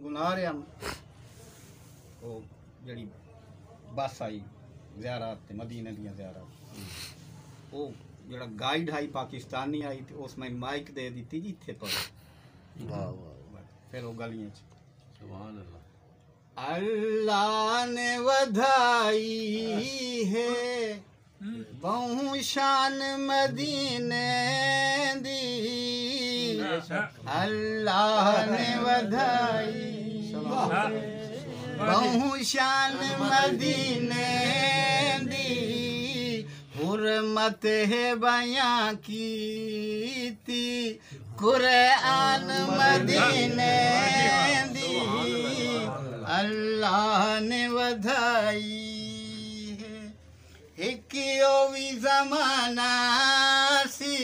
गुना रहा वो जड़ी बस आई ज़ियारत मदीने दी ज़ियारत वो जड़ा गाइड आई पाकिस्तानी आई तो उसमें माइक दे दी जी इत्थे पर फिर वो गलियां सुभान अल्लाह ने वधाई है बहु शान मदीने दी अल्लाह ने वधाई बहु शान मदीने दी हुर्मत है बयां की थी कुरान मदीने दी अल्लाह ने वधाई है एक भी ज़माना सी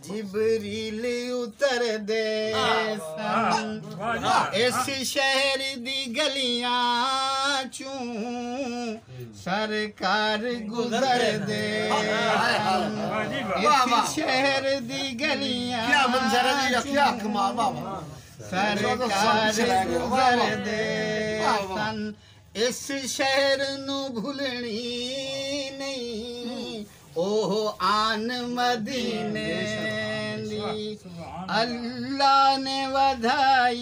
जिबरील उतर दे सन इस शहर दी गलियां चूं सरकार गुजर दे इस शहर दी गलियां सरकार गुजर दे सन इस शहर नू भूलनी नहीं ओह आन मदीने दी अल्लाह ने वधाई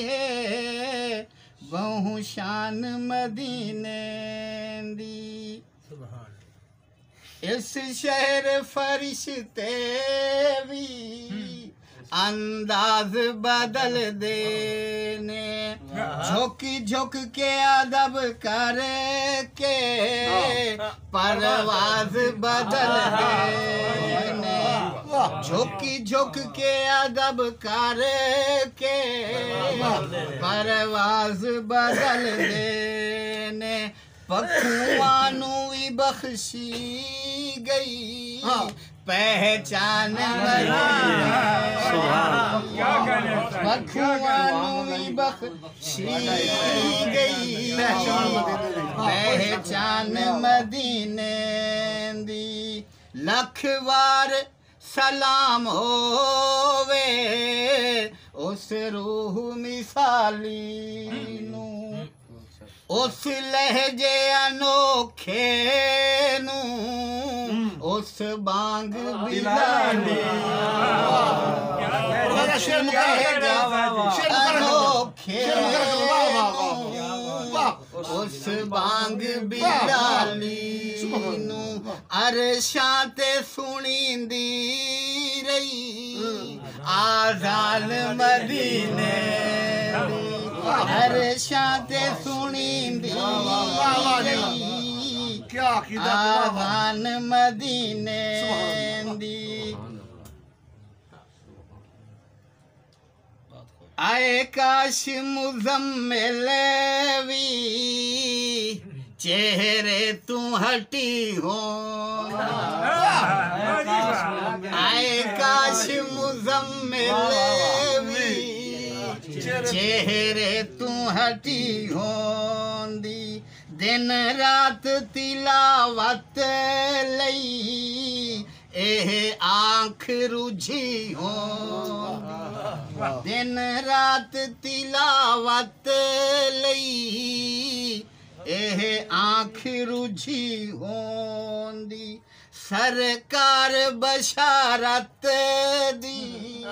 है बहु शान मदीने दी इस शहर फरिश्ते भी अंदाज बदल देने झुक झुक के अदब कर के परवाज बदल देने झुक झुक के अदब कर के परवाज बदल देने पखुआनू भी बख्शी गई पहचान पखुआनू भी बख्शी गई पहचान मदीने दी लख बार सलाम होवे उस रूह मिसाली नू उस लहजे अनोखे नू उस बांग बिलाली अनोखे उस बांग बिलाली नू अरशां ते सुनींदी रही आज़ान मदीने अरशां ते सुनींदी आज़ान मदीने दी आए काश मुज़म्मिल भी चेहरे तू हटी हो आए काश मुज़म्मिल भी चेहरे तू हटी होंदी दिन रात तिलावत लई एह आँख रुझी होंदी दिन रात तिलावत लई एह आँख रुझी होंदी सरकार बशारत दी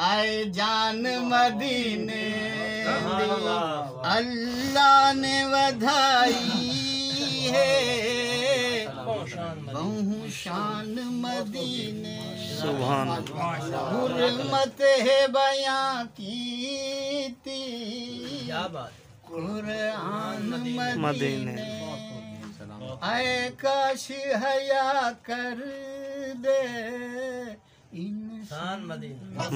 आए जान मदीने दी अल्लाह ने वधाई है बहु शान मदीने सुभान हुर्मत है बयां की थी कुरान मदीने आए काश हया कर दे इंसान मदीने